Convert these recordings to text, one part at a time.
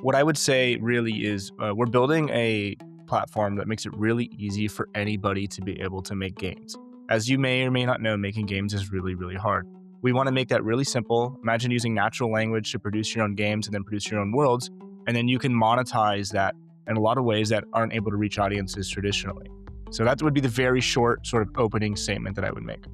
What I would say really is we're building a platform that makes it really easy for anybody to be able to make games. As you may or may not know, making games is really, really hard. We want to make that really simple. Imagine using natural language to produce your own games and then produce your own worlds. And then you can monetize that in a lot of ways that aren't able to reach audiences traditionally. So that would be the very short sort of opening statement that I would make.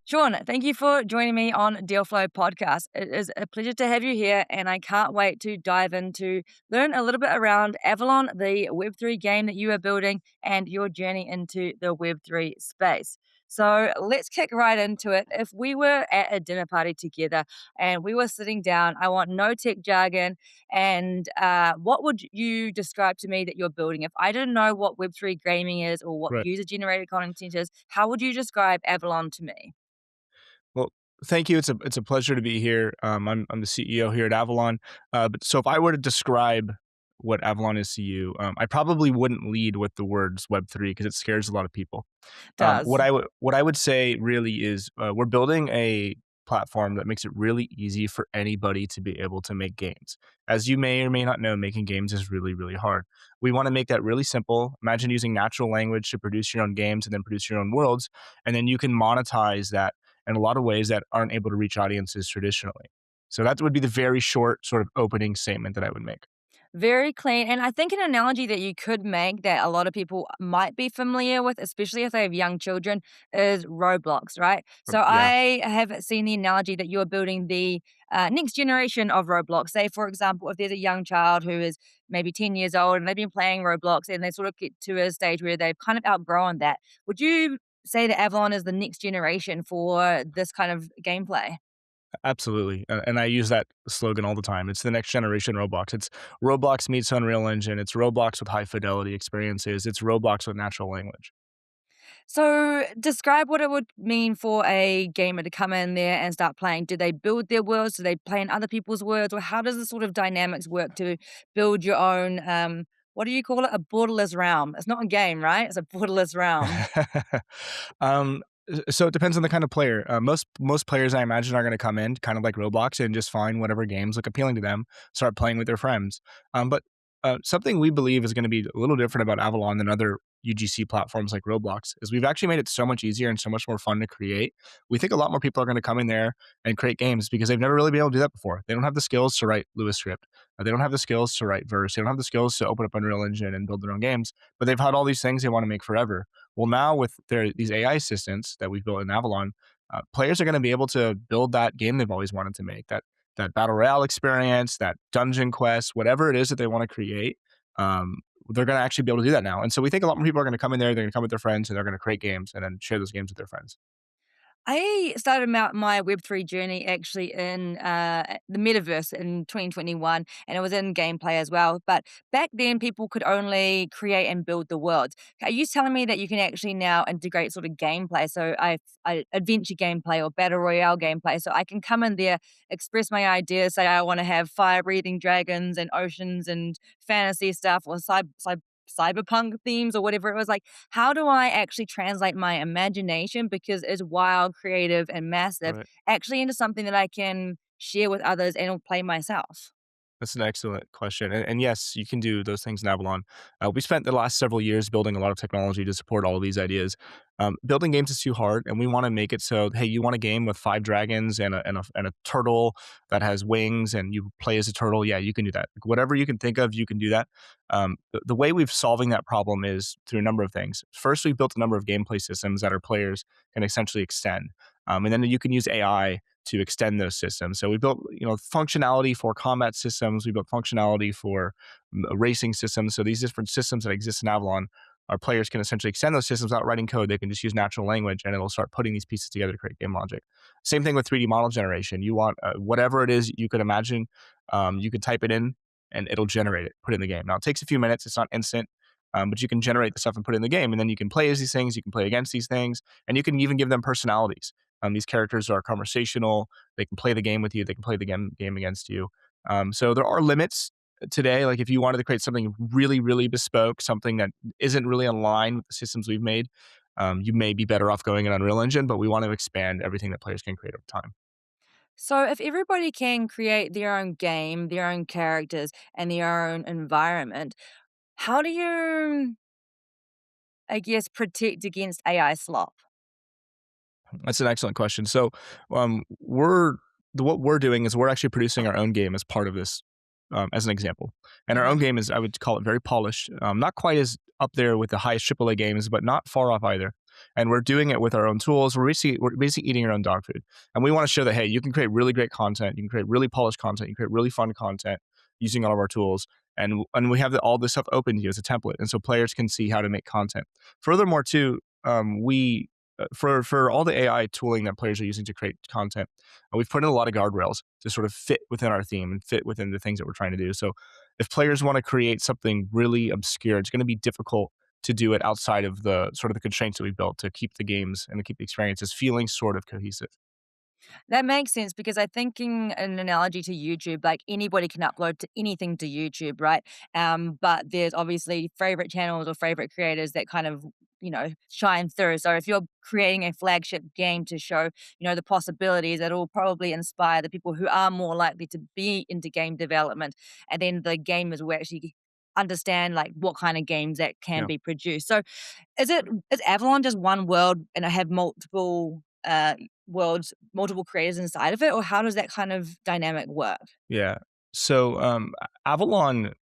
Sean, thank you for joining me on Dealflow podcast. It is a pleasure to have you here, and I can't wait to dive into learn a little bit around Avalon, the Web3 game that you are building, and your journey into the Web3 space. So let's kick right into it. If we were at a dinner party together and we were sitting down, I want no tech jargon. And what would you describe to me that you're building? If I didn't know what Web3 gaming is or what Right. user generated content is, how would you describe Avalon to me? Well, thank you. It's a pleasure to be here. I'm the CEO here at Avalon. But so if I were to describe what Avalon is to you, I probably wouldn't lead with the words Web3 because it scares a lot of people. Does. What I would say really is we're building a platform that makes it really easy for anybody to be able to make games. As you may or may not know, making games is really, really hard. We want to make that really simple. Imagine using natural language to produce your own games and then produce your own worlds, and then you can monetize that in a lot of ways that aren't able to reach audiences traditionally. So that would be the very short sort of opening statement that I would make. Very clean. And I think an analogy that you could make that a lot of people might be familiar with, especially if they have young children, is Roblox, right? So Yeah. I have seen the analogy that you're building the next generation of Roblox. Say, for example, if there's a young child who is maybe 10 years old and they've been playing Roblox and they sort of get to a stage where they've kind of outgrown that, would you say that Avalon is the next generation for this kind of gameplay? Absolutely. And I use that slogan all the time. It's the next generation Roblox. It's Roblox meets Unreal Engine. It's Roblox with high fidelity experiences. It's Roblox with natural language. So, describe what it would mean for a gamer to come in there and start playing. Do they build their worlds? Do they play in other people's worlds? Or how does the sort of dynamics work to build your own, what do you call it? A borderless realm. It's not a game, right? It's a borderless realm. um, so it depends on the kind of player. Most players I imagine are going to come in kind of like Roblox and just find whatever games look appealing to them, start playing with their friends. But something we believe is going to be a little different about Avalon than other UGC platforms like Roblox is we've actually made it so much easier and so much more fun to create. We think a lot more people are going to come in there and create games because they've never really been able to do that before. They don't have the skills to write Lewis script. They don't have the skills to write verse. They don't have the skills to open up Unreal Engine and build their own games. But they've had all these things they want to make forever. Well, now with these AI assistants that we've built in Avalon, players are going to be able to build that game they've always wanted to make. That battle royale experience, that dungeon quest, whatever it is that they want to create. Um, they're going to actually be able to do that now. And so we think a lot more people are going to come in there. They're going to come with their friends and they're going to create games and then share those games with their friends. I started my Web3 journey actually in the metaverse in 2021, and it was in gameplay as well. But back then, people could only create and build the world. Are you telling me that you can actually now integrate sort of gameplay? So I adventure gameplay or battle royale gameplay. So I can come in there, express my ideas, say I want to have fire breathing dragons and oceans and fantasy stuff or cyberpunk themes or whatever it was like. How do I actually translate my imagination, because it's wild, creative, and massive, Right. actually into something that I can share with others and play myself? That's an excellent question. And yes, you can do those things in Avalon. We spent the last several years building a lot of technology to support all of these ideas. Building games is too hard, and we want to make it so, hey, you want a game with five dragons and a turtle that has wings, and you play as a turtle? Yeah, you can do that. Like, whatever you can think of, you can do that. The way we've solving that problem is through a number of things. First, we've built a number of gameplay systems that our players can essentially extend. And then you can use AI to extend those systems. So we built, functionality for combat systems. We built functionality for racing systems. So these different systems that exist in Avalon, our players can essentially extend those systems without writing code. They can just use natural language, and it'll start putting these pieces together to create game logic. Same thing with 3D model generation. You want whatever it is you could imagine, you could type it in, and it'll generate it, put it in the game. Now it takes a few minutes. It's not instant. but you can generate the stuff and put it in the game, and then you can play as these things, you can play against these things, and you can even give them personalities. These characters are conversational. They can play the game with you. They can play the game against you. So there are limits today. Like if you wanted to create something really, really bespoke, something that isn't really in line with the systems we've made, you may be better off going in Unreal Engine. But we want to expand everything that players can create over time. So, if everybody can create their own game, their own characters, and their own environment, how do you, I guess, protect against AI slop? That's an excellent question. So, we're what we're doing is we're actually producing our own game as part of this, as an example. And our own Mhm. game is, I would call it very polished, not quite as up there with the highest AAA games, but not far off either. And we're doing it with our own tools. We're basically eating our own dog food, and we want to show that hey, you can create really great content, you can create really polished content, you can create really fun content using all of our tools. And we have all this stuff open to you as a template, and so players can see how to make content. Furthermore, too, we for all the AI tooling that players are using to create content, we've put in a lot of guardrails to sort of fit within our theme and fit within the things that we're trying to do. So if players want to create something really obscure, it's going to be difficult to do it outside of the sort of the constraints that we built to keep the games and to keep the experiences feeling sort of cohesive. That makes sense because I thinking an analogy to YouTube, like anybody can upload to anything to YouTube, right? But there's obviously favorite channels or favorite creators that kind of, shine through. So if you're creating a flagship game to show, the possibilities, it'll probably inspire the people who are more likely to be into game development. And then the gamers will actually understand like what kind of games that can Yeah. be produced. So is Avalon just one world and I have multiple worlds, multiple creators inside of it, or how does that kind of dynamic work? Yeah. So Avalon,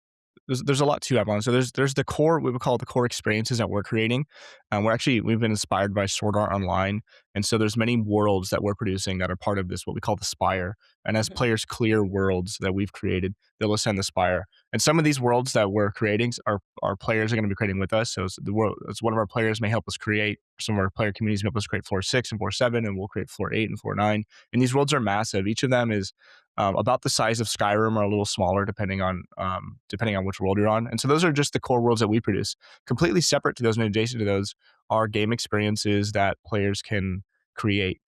there's a lot to Avalon. So there's the core, we would call it the core experiences that we're creating. We've been inspired by Sword Art Online, and so there's many worlds that we're producing that are part of this what we call the Spire. And as Mhm. players clear worlds that we've created, they'll ascend the Spire. And some of these worlds that we're creating, our players are going to be creating with us. So it's one of our players may help us create. Some of our player communities may help us create floor 6 and floor 7, and we'll create floor 8 and floor 9. And these worlds are massive. Each of them is about the size of Skyrim or a little smaller, depending on which world you're on. And so those are just the core worlds that we produce. Completely separate to those and adjacent to those are game experiences that players can create.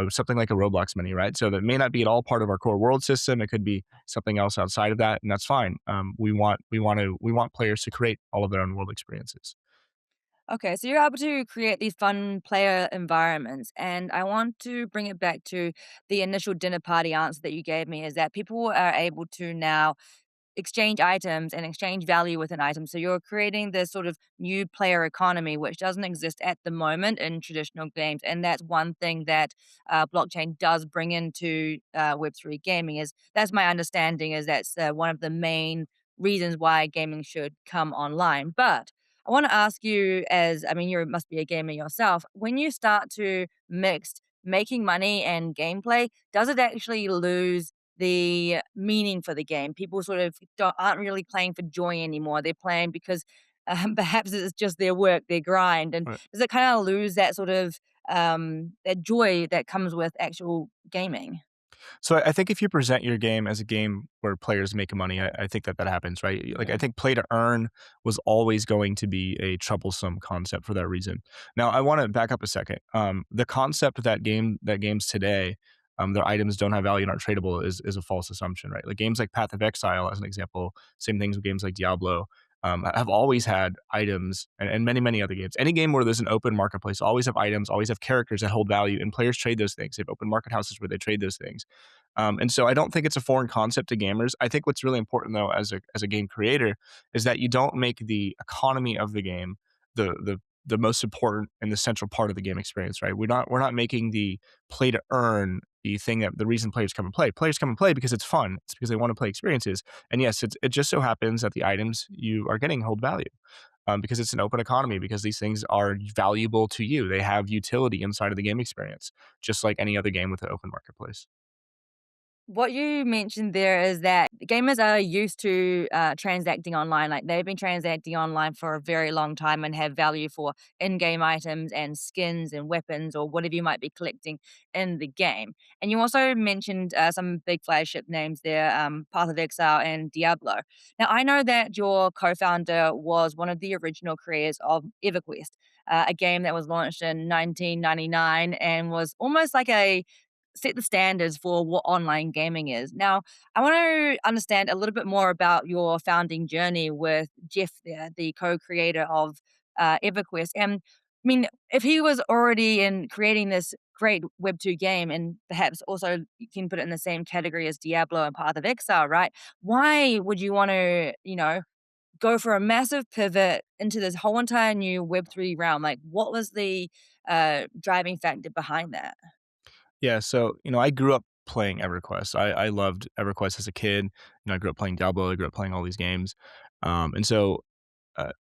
Something like a Roblox mini, right? So that may not be at all part of our core world system. It could be something else outside of that, and that's fine. We want players to create all of their own world experiences. Okay, so you're able to create these fun player environments, and I want to bring it back to the initial dinner party answer that you gave me is that people are able to now exchange items and exchange value with an item. So you're creating this sort of new player economy, which doesn't exist at the moment in traditional games. And that's one thing that blockchain does bring into Web3 gaming. Is that's my understanding. Is that's one of the main reasons why gaming should come online. But I want to ask you, as I mean, you must be a gamer yourself. When you start to mix making money and gameplay, does it actually lose the meaning for the game? People sort of aren't really playing for joy anymore. They're playing because perhaps it's just their work, their grind. And Right. does it kind of lose that sort of that joy that comes with actual gaming? So I think if you present your game as a game where players make money, I think that happens, right? Like I Mhm. think play to earn was always going to be a troublesome concept for that reason. Now I want to back up a second. The concept that games today, their items don't have value and aren't tradable is a false assumption, right? Like games like Path of Exile, as an example, same things with games like Diablo. Have always had items and many, many other games. Any game where there's an open marketplace always have items, always have characters that hold value, and players trade those things. They have open market houses where they trade those things. And so I don't think it's a foreign concept to gamers. I think what's really important though, as a game creator, is that you don't make the economy of the game the most important and the central part of the game experience, right? We're not making the play to earn the thing that the reason players come and play. Players come and play because it's fun. It's because they want to play experiences. And yes, it just so happens that the items you are getting hold value. Because it's an open economy, because these things are valuable to you. They have utility inside of the game experience, just like any other game with an open marketplace. What you mentioned there is that gamers are used to transacting online. Like they've been transacting online for a very long time and have value for in game items and skins and weapons or whatever you might be collecting in the game. And you also mentioned some big flagship names there, Path of Exile and Diablo. Now, I know that your co founder was one of the original creators of EverQuest, a game that was launched in 1999 and was almost like a set the standards for what online gaming is. Now, I want to understand a little bit more about your founding journey with Jeff there, the co-creator of EverQuest. And I mean, if he was already in creating this great Web2 game, and perhaps also you can put it in the same category as Diablo and Path of Exile, right? Why would you want to, go for a massive pivot into this whole entire new Web3 realm? Like, what was the driving factor behind that? Yeah, so, I grew up playing EverQuest. I loved EverQuest as a kid. I grew up playing Diablo, I grew up playing all these games. And so, uh,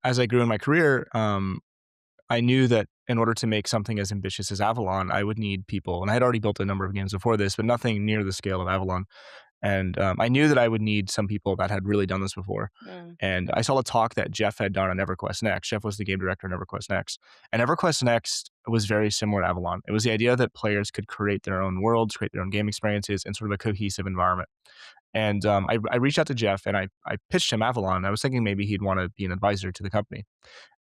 as I grew in my career, I knew that in order to make something as ambitious as Avalon, I would need people. And I had already built a number of games before this, but nothing near the scale of Avalon. And I knew that I would need some people that had really done this before. Mm. And I saw a talk that Jeff had done on EverQuest Next. Jeff was the game director on EverQuest Next. And EverQuest Next was very similar to Avalon. It was the idea that players could create their own worlds, create their own game experiences, and sort of a cohesive environment. And I reached out to Jeff and I pitched him Avalon. I was thinking maybe he'd want to be an advisor to the company.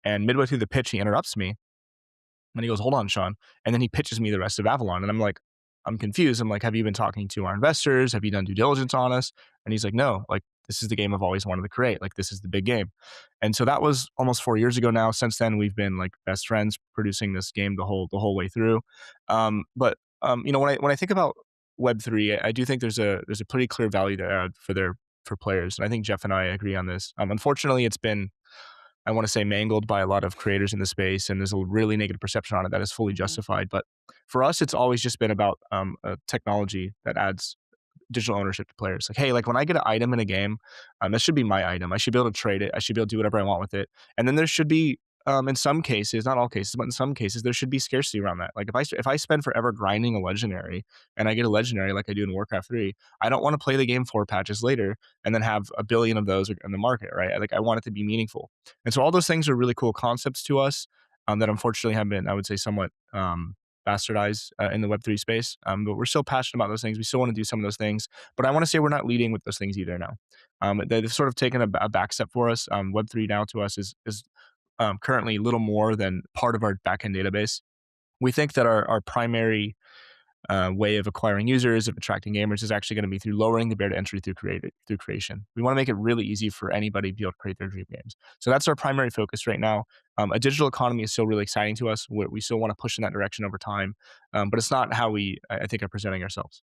And midway through the pitch, he interrupts me and he goes, "Hold on, Sean." And then he pitches me the rest of Avalon. And I'm like, I'm confused. I'm like, "Have you been talking to our investors? Have you done due diligence on us?" And he's like, "No, like, this is the game I've always wanted to create. Like, this is the big game." And so that was almost 4 years ago now. Since then, we've been like best friends producing this game the whole way through. But when I think about Web3, I do think there's a pretty clear value to add for players. And I think Jeff and I agree on this. Unfortunately, it's been, I want to say, mangled by a lot of creators in the space, and there's a really negative perception on it that is fully Mhm. justified. But for us, it's always just been about technology that adds digital ownership to players. Like, hey, like when I get an item in a game, that should be my item. I should be able to trade it. I should be able to do whatever I want with it. And then there should be, in some cases, not all cases, but in some cases, there should be scarcity around that. Like if I spend forever grinding a legendary and I get a legendary like I do in Warcraft 3, I don't want to play the game 4 patches later and then have a billion of those in the market, right? Like I want it to be meaningful. And so all those things are really cool concepts to us, that unfortunately have been, I would say, somewhat bastardized in the Web3 space. But we're still passionate about those things. We still want to do some of those things. But I want to say we're not leading with those things either now. They've sort of taken a back step for us. Web3 now to us is currently little more than part of our backend database. We think that our primary way of acquiring users, of attracting gamers, is actually going to be through lowering the barrier to entry through creation. We want to make it really easy for anybody to be able to create their dream games. So that's our primary focus right now. A digital economy is still really exciting to us. We still want to push in that direction over time, but it's not how we, I think, are presenting ourselves.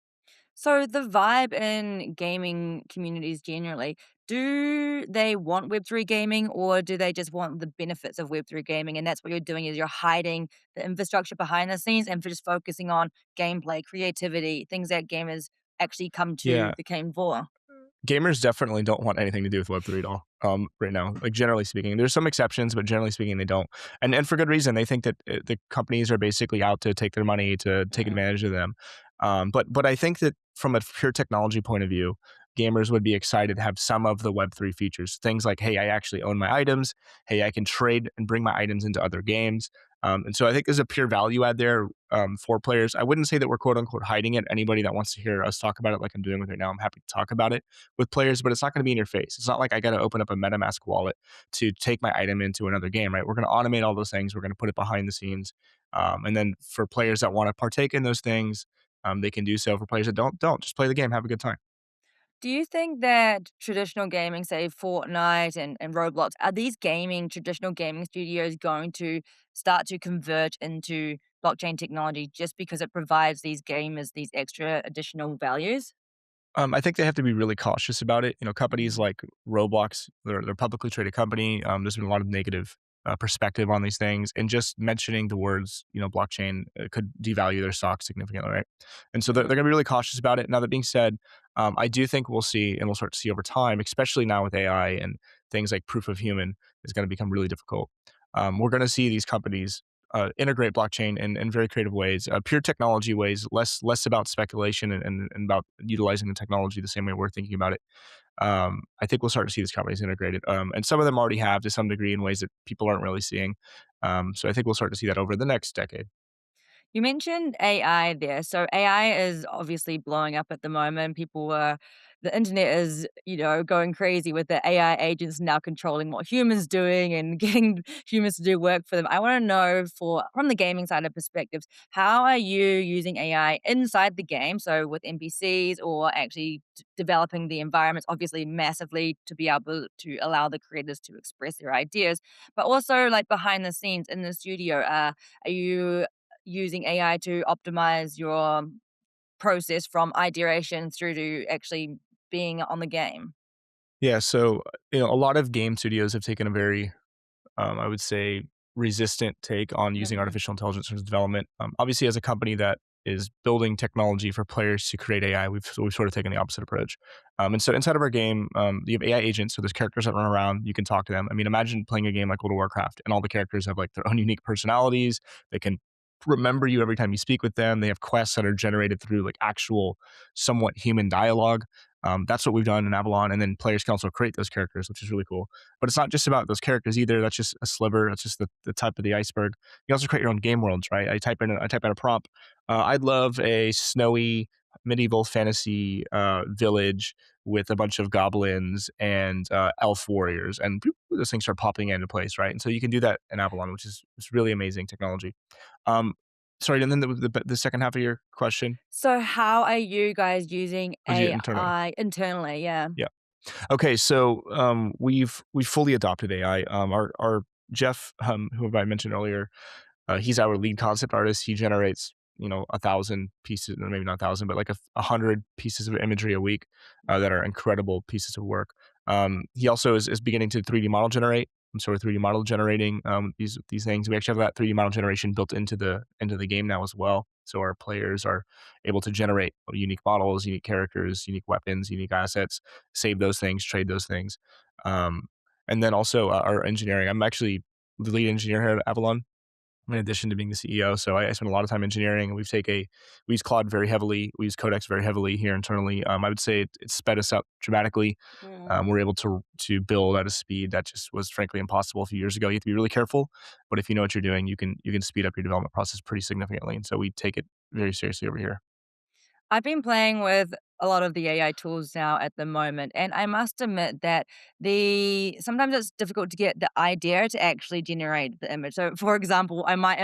So the vibe in gaming communities generally, do they want Web3 gaming or do they just want the benefits of Web3 gaming? And that's what you're doing is you're hiding the infrastructure behind the scenes and for just focusing on gameplay, creativity, things that gamers actually come to Yeah, the game for. gamers definitely don't want anything to do with Web3 at all. Right now, like generally speaking, there's some exceptions, but generally speaking, they don't, and for good reason. They think that the companies are basically out to take their money, to take Mm. advantage of them. But I think that from a pure technology point of view, gamers would be excited to have some of the Web3 features. Things like, hey, I actually own my items. Hey, I can trade and bring my items into other games. And so I think there's a pure value add there, for players. I wouldn't say that we're quote unquote hiding it. Anybody that wants to hear us talk about it like I'm doing with it now, I'm happy to talk about it with players, but it's not going to be in your face. It's not like I got to open up a MetaMask wallet to take my item into another game, right? We're going to automate all those things. We're going to put it behind the scenes. And then for players that want to partake in those things, they can do so. For players that don't just play the game, have a good time. Do you think that traditional gaming, say Fortnite and Roblox, are these traditional gaming studios going to start to convert into blockchain technology just because it provides these gamers these extra additional values? I think they have to be really cautious about it. Companies Mm. like Roblox, they're a publicly traded company. There's been a lot of negative perspective on these things, and just mentioning the words, blockchain, could devalue their stock significantly, right? And so they're Mm. going to be really cautious about it. Now, that being said, I do think we'll see, and we'll start to see over time, especially now with AI and things like proof of human is going to become really difficult. We're going to see these companies integrate blockchain in very creative ways, pure technology ways, less about speculation and about utilizing the technology the same way we're thinking about it. I think we'll start to see these companies integrated, and some of them already have to some degree in ways that people aren't really seeing. So I think we'll start to see that over the next decade. You mentioned AI there. So AI is obviously blowing up at the moment. The internet is, going crazy with the AI agents now controlling what humans doing and getting humans to do work for them. I want to know from the gaming side of perspectives, how are you using AI inside the game? So with NPCs or actually developing the environments, obviously massively to be able to allow the creators to express their ideas, but also like behind the scenes in the studio. Are you using AI to optimize your process from ideation through to actually being on the game? Yeah, so a lot of game studios have taken a very I would say, resistant take on using Mhm. artificial intelligence in development. Obviously, as a company that is building technology for players to create AI, we've sort of taken the opposite approach. And so inside of our game, you have AI agents, so there's characters that run around. You can talk to them. I mean, imagine playing a game like World of Warcraft, and all the characters have like their own unique personalities. They can remember you every time you speak with them. They have quests that are generated through like actual, somewhat human dialogue. That's what we've done in Avalon, and then players can also create those characters, which is really cool. But it's not just about those characters either. That's just a sliver. That's just the type of the iceberg. You also create your own game worlds, right? I type in a prompt. I'd love a snowy medieval fantasy village with a bunch of goblins and elf warriors, and boop, those things start popping into place, right? And so you can do that in Avalon, which is it's really amazing technology. Um, sorry, and then the second half of your question So how are you guys using was you internally. AI internally? Yeah. Yeah. Okay, so we've fully adopted AI. Our Jeff, who I mentioned earlier, he's our lead concept artist. He generates, 1,000 pieces, or maybe not 1,000, but like 100 pieces of imagery a week that are incredible pieces of work. He also is beginning to 3D model generate. I'm sort of 3D model generating these things. We actually have that 3D model generation built into the game now as well. So our players are able to generate unique models, unique characters, unique weapons, unique assets, save those things, trade those things. Um, and then also our engineering. I'm actually the lead engineer here at Avalon in addition to being the CEO. So I spend a lot of time engineering, and we use Claude very heavily. We use Codex very heavily here internally. I would say it's sped us up dramatically. Mhm. We're able to build at a speed that just was frankly impossible a few years ago. You have to be really careful, but if you know what you're doing, you can speed up your development process pretty significantly. And so we take it very seriously over here. I've been playing with a lot of the AI tools now at the moment, and I must admit that the sometimes it's difficult to get the idea to actually generate the image. So, for example, I might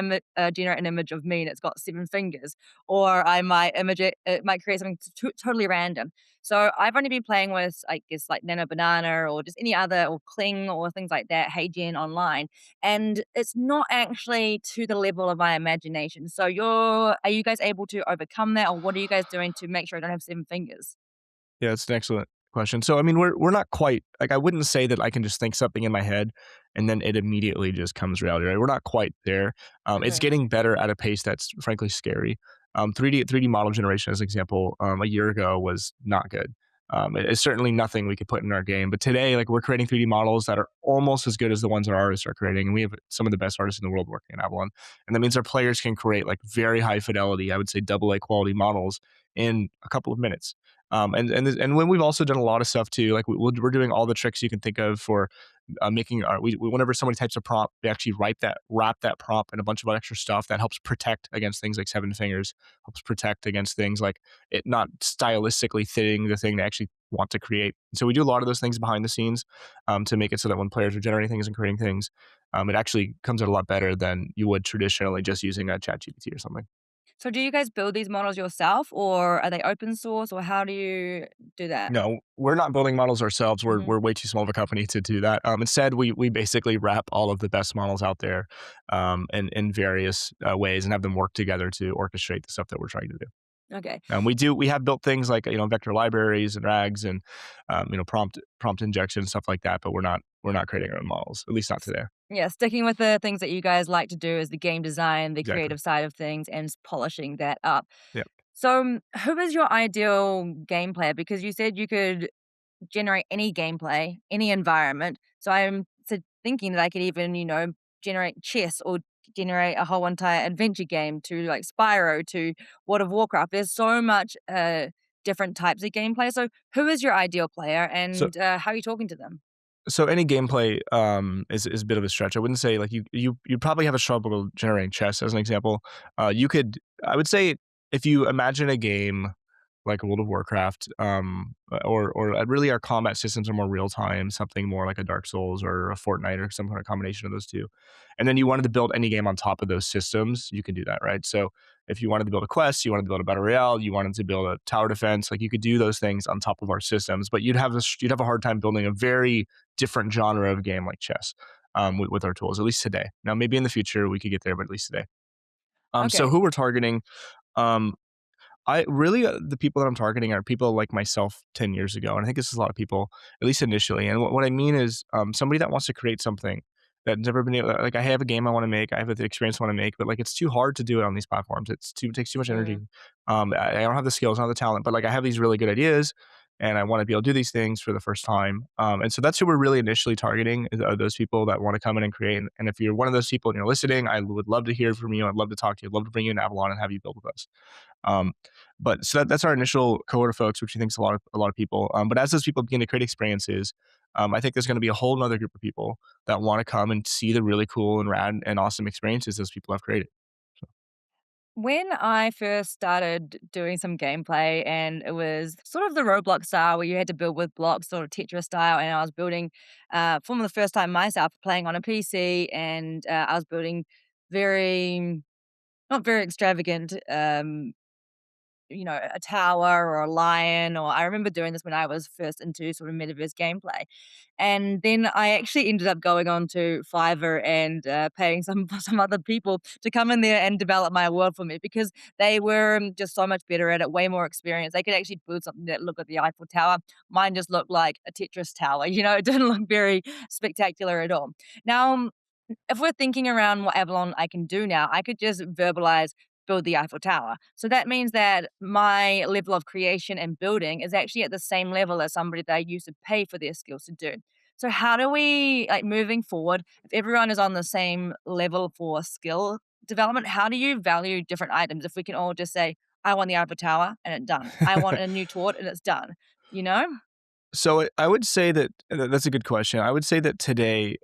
generate an image of me and it's got 7 fingers, or I might image it. It might create something totally random. So, I've only been playing with, I guess, like Nano Banana or just any other or Kling or things like that. Hey Gen online, and it's not actually to the level of my imagination. So are you guys able to overcome that, or what are you guys doing to make sure I don't have 7 fingers? Yeah, it's an excellent question. So, I mean, we're not quite like I wouldn't say that I can just think something in my head and then it immediately just comes reality. Right? We're not quite there. It's Okay. getting better at a pace that's frankly scary. 3D model generation, as an example, a year ago was not good. It's certainly nothing we could put in our game. But today, like we're creating 3D models that are almost as good as the ones our artists are creating, and we have some of the best artists in the world working at Avalon. And that means our players can create like very high fidelity, I would say double A quality models in a couple of minutes. And when we've also done a lot of stuff too, like we're doing all the tricks you can think of for making our whenever somebody types a prompt, we actually wrap that prompt and a bunch of extra stuff that helps protect against things like 7 fingers, helps protect against things like it not stylistically fitting the thing they actually want to create. So we do a lot of those things behind the scenes to make it so that when players are generating things and creating things, it actually comes out a lot better than you would traditionally just using a chat GPT or something. So do you guys build these models yourself, or are they open source, or how do you do that? No, we're not building models ourselves. We're Mhm. we're way too small of a company to do that. Instead, we basically wrap all of the best models out there in various ways and have them work together to orchestrate the stuff that we're trying to do. Okay. We have built things like vector libraries and rags and prompt injection and stuff like that, but we're not creating our own models, at least not today. Yeah, sticking with the things that you guys like to do is the game design, the Exactly. creative side of things, and polishing that up. Yeah. So, who is your ideal game player? Because you said you could generate any gameplay, any environment. So I'm thinking that I could even, generate chess or generate a whole entire adventure game to like Spyro to World of Warcraft. There's so much different types of gameplay. So, who is your ideal player, So and how are you talking to them? so any gameplay is a bit of a stretch. I wouldn't say like you probably have a struggle generating chess as an example. You could I would say if you imagine a game like World of Warcraft, or really our combat systems are more real time, something more like a Dark Souls or a Fortnite or some kind of combination of those two. And then you wanted to build any game on top of those systems, you can do that, right? So if you wanted to build a quest, you wanted to build a battle royale, you wanted to build a tower defense, like you could do those things on top of our systems, but you'd have a hard time building a very different genre of game like chess with our tools, at least today. Now, maybe in the future we could get there, but at least today. So Okay. who we're targeting, um, I really the people that I'm targeting are people like myself 10 years ago, and I think this is a lot of people, at least initially. And what I mean is, somebody that wants to create something that's never been able. Like I have a game I want to make, I have the experience I want to make, but like it's too hard to do it on these platforms. It takes too much energy. Mm. I don't have the skills, I don't have the talent, but like I have these really good ideas, and I want to be able to do these things for the first time. And so that's who we're really initially targeting are those people that want to come in and create. And if you're one of those people and you're listening, I would love to hear from you. I'd love to talk to you. I'd love to bring you in Avalon and have you build with us. Um, but so that's our initial cohort of folks, which I think is a lot of people. But as those people begin to create experiences, I think there's going to be a whole other group of people that want to come and see the really cool and rad and awesome experiences those people have created. So, When I first started doing some gameplay, and it was sort of the Roblox style where you had to build with blocks, sort of Tetris style, and I was building for the first time myself, playing on a PC, and I was building very not very extravagant a tower or a lion, or I remember doing this when I was first into sort of metaverse gameplay. And then I actually ended up going on to Fiverr and paying some some other people to come in there and develop my world for me, because they were just so much better at it, way more experienced. They could actually build something that looked like the Eiffel Tower. Mine just looked like a Tetris tower. It didn't look very spectacular at all. Now, if we're thinking around what Avalon I can do now, I could just verbalize build the Eiffel Tower. So that means that my level of creation and building is actually at the same level as somebody that I used to pay for their skills to do. So how do we, like, moving forward, if everyone is on the same level for skill development, how do you value different items? If we can all just say, I want the Eiffel Tower and it's done. I want a new tort and it's done, you know? I would say that that's a good question. I would say that today,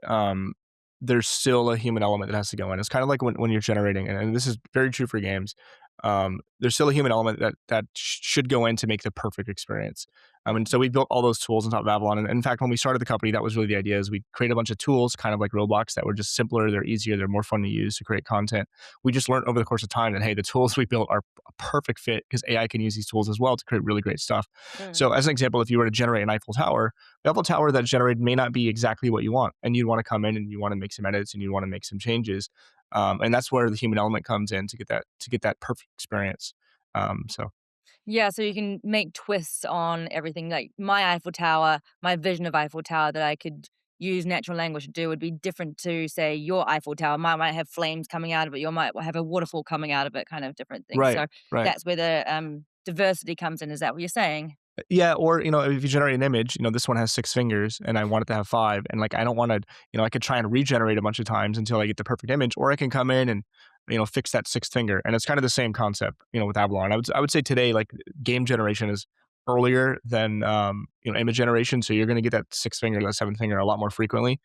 there's still a human element that has to go in. It's kind of like when you're generating, and this is very true for games. There's still a human element that should go in to make the perfect experience. And Mm, so we built all those tools on top of Avalon. And in fact, when we started the company, that was really the idea: is we create a bunch of tools, kind of like Roblox, that were just simpler, they're easier, they're more fun to use to create content. We just learned over the course of time that hey, the tools we built are a perfect fit because AI can use these tools as well to create really great stuff. mm. So, as an example, if you were to generate an Eiffel Tower, the Eiffel Tower that's generated may not be exactly what you want, and you'd want to come in and you want to make some edits and you want to make some changes, and that's where the human element comes in to get that perfect experience. So Yeah, so you can make twists on everything. Like my Eiffel Tower, my vision of Eiffel Tower that I could use natural language to do would be different to, say, your Eiffel Tower. Mine might have flames coming out of it. Your might have a waterfall coming out of it, kind of different things. right, So right. that's where the diversity comes in. Is that what you're saying? Yeah, or if you generate an image, this one has 6 fingers, and I want it to have 5, and like I don't want to, I could try and regenerate a bunch of times until I get the perfect image, or I can come in and fix that sixth finger, and it's kind of the same concept, with Avalon. I would say today, like game generation is earlier than image generation, so you're going to get that sixth finger, that seventh finger a lot more frequently,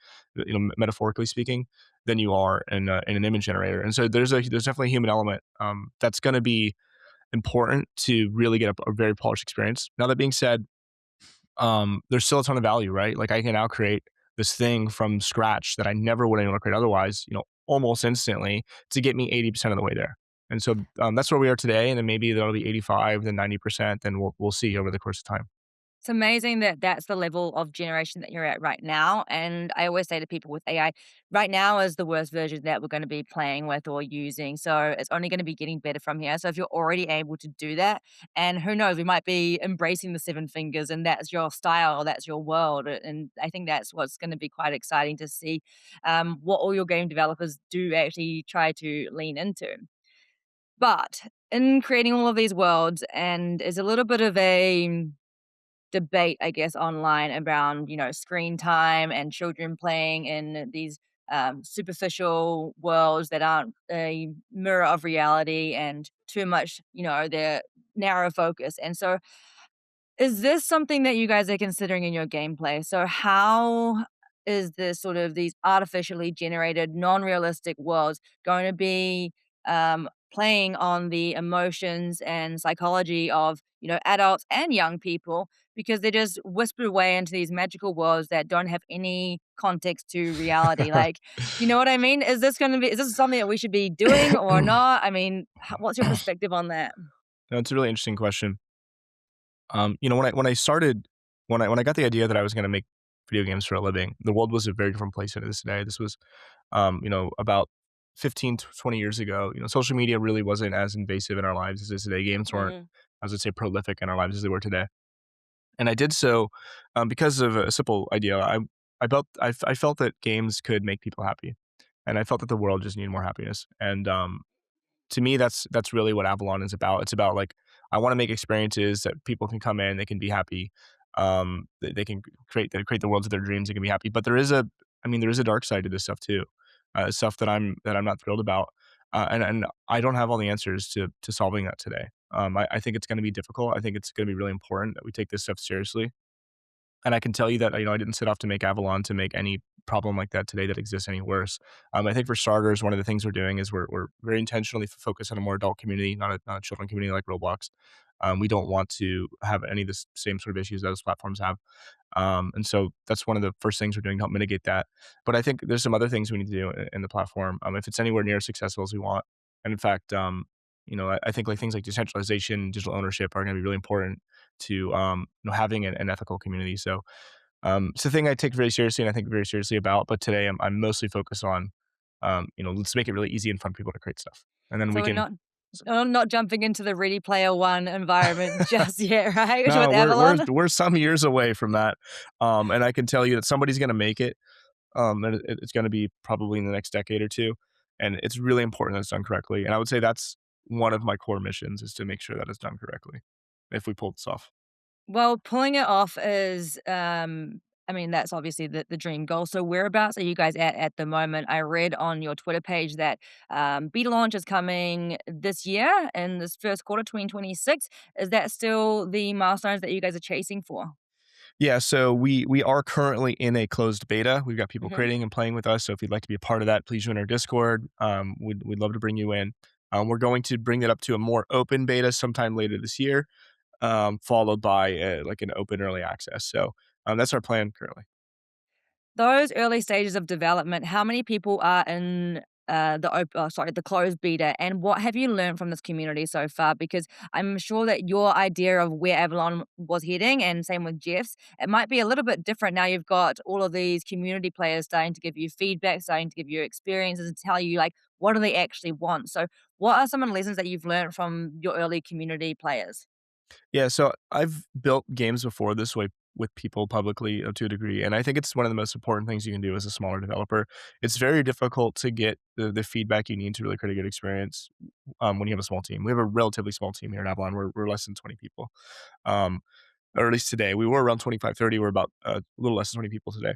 metaphorically speaking, than you are in an image generator, and so there's definitely a human element that's going to be important to really get a very polished experience. Now that being said, there's still a ton of value, right? Like I can now create this thing from scratch that I never would have been able to create otherwise, almost instantly to get me 80% of the way there. And so that's where we are today. And then maybe that'll be 85, then 90%, then we'll see over the course of time. It's amazing that that's the level of generation that you're at right now. And I always say to people with AI, right now is the worst version that we're going to be playing with or using. So it's only going to be getting better from here. So if you're already able to do that, and who knows, we might be embracing the seven fingers and that's your style, that's your world. And I think that's what's going to be quite exciting to see what all your game developers do actually try to lean into. But in creating all of these worlds, and is a little bit of a debate, I guess, online around, screen time and children playing in these superficial worlds that aren't a mirror of reality and too much, they're narrow focus. And so is this something that you guys are considering in your gameplay? So how is this sort of these artificially generated, non-realistic worlds going to be playing on the emotions and psychology of adults and young people because they're just whispered away into these magical worlds that don't have any context to reality? Like, you know what I mean? Is this something that we should be doing or not? I mean, what's your perspective on that? That's a really interesting question. When I started, when I got the idea that I was going to make video games for a living, the world was a very different place than it is today. This was, about 15 to 20 years ago. Social media really wasn't as invasive in our lives as it is today. Games weren't, Mm. I would say, prolific in our lives as they were today. And I did so because of a simple idea. I felt that games could make people happy, and I felt that the world just needed more happiness. And to me, that's really what Avalon is about. It's about like I want to make experiences that people can come in, they can be happy. They can create the worlds of their dreams. They can be happy. But there is a dark side to this stuff too. Stuff that I'm not thrilled about, and I don't have all the answers to solving that today. I think it's going to be difficult. I think it's going to be really important that we take this stuff seriously. And I can tell you that, I didn't set off to make Avalon to make any problem like that today that exists any worse. I think for starters, one of the things we're doing is we're very intentionally focused on a more adult community, not a children community like Roblox. We don't want to have any of the same sort of issues those platforms have. And so that's one of the first things we're doing to help mitigate that. But I think there's some other things we need to do in the platform if it's anywhere near as successful as we want. And in fact, I think like things like decentralization, digital ownership are going to be really important to having an ethical community. So it's a thing I take very seriously and I think very seriously about. But today I'm mostly focused on let's make it really easy and fun for people to create stuff, and then So we we're can. not jumping into the Ready Player One environment just yet, right? No, With Avalon? we're some years away from that, and I can tell you that somebody's going to make it. And it's going to be probably in the next decade or two, and it's really important that it's done correctly. And I would say that's one of my core missions is to make sure that it's done correctly. If we pull this off. Well, pulling it off is, I mean, that's obviously the dream goal. So whereabouts are you guys at the moment? I read on your Twitter page that beta launch is coming this year in this first quarter, 2026. Is that still the milestones that you guys are chasing for? Yeah, so we are currently in a closed beta. We've got people Mhm. creating and playing with us. So if you'd like to be a part of that, please join our Discord. We'd love to bring you in. We're going to bring it up to a more open beta sometime later this year, followed by like an open early access. So that's our plan currently. Those early stages of development, how many people are in the closed beta, and what have you learned from this community so far? Because I'm sure that your idea of where Avalon was heading, and same with Jeff's, it might be a little bit different now. You've got all of these community players starting to give you feedback, starting to give you experiences, and tell you like what do they actually want. So, what are some of the lessons that you've learned from your early community players? Yeah, so I've built games before this way with people publicly to a degree, and I think it's one of the most important things you can do as a smaller developer. It's very difficult to get the feedback you need to really create a good experience when you have a small team. We have a relatively small team here at Avalon. We're less than 20 people, um, or at least today. We were around 25, 30. We're about a little less than 20 people today.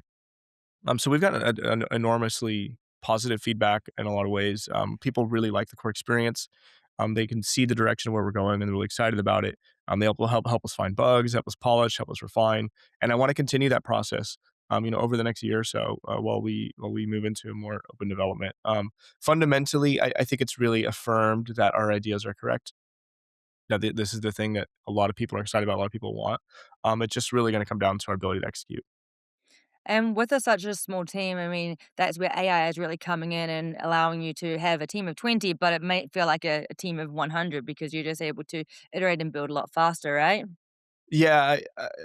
So we've gotten an enormously positive feedback in a lot of ways. People really like the core experience. They can see the direction where we're going, and they're really excited about it. They will help us find bugs, help us polish, help us refine, and I want to continue that process. Over the next year or so, while we move into a more open development. Fundamentally, I think it's really affirmed that our ideas are correct. That this is the thing that a lot of people are excited about, a lot of people want. It's just really going to come down to our ability to execute. And with such a small team, I mean, that's where AI is really coming in and allowing you to have a team of 20, but it may feel like a team of 100 because you're just able to iterate and build a lot faster, right? Yeah,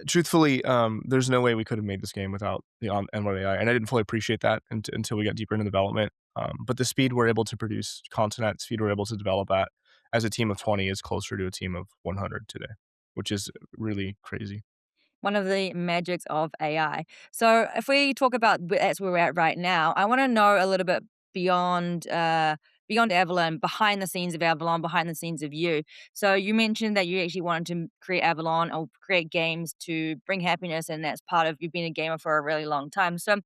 truthfully, there's no way we could have made this game without the onboard AI, and I didn't fully appreciate that until we got deeper into development. But the speed we're able to produce content at, speed we're able to develop at, as a team of 20 is closer to a team of 100 today, which is really crazy. One of the magics of AI. So if we talk about that's where we're at right now, I want to know a little bit beyond beyond Avalon, behind the scenes of Avalon, behind the scenes of you. So you mentioned that you actually wanted to create Avalon or create games to bring happiness, and that's part of you being a gamer for a really long time. So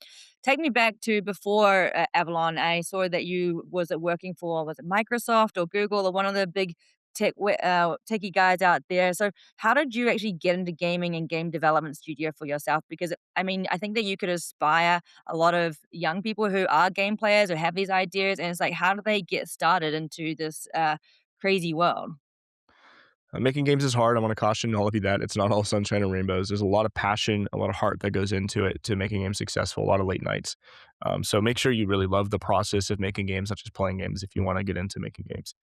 take me back to before Avalon. I saw that you was it working for, was it Microsoft or Google or one of the big techie guys out there. So how did you actually get into gaming and game development studio for yourself? Because I mean, I think that you could inspire a lot of young people who are game players or have these ideas, and it's like, how do they get started into this crazy world? Making games is hard. I want to caution all of you that it's not all sunshine and rainbows. There's a lot of passion, a lot of heart that goes into it to making games successful, a lot of late nights. So make sure you really love the process of making games, not just playing games, if you want to get into making games.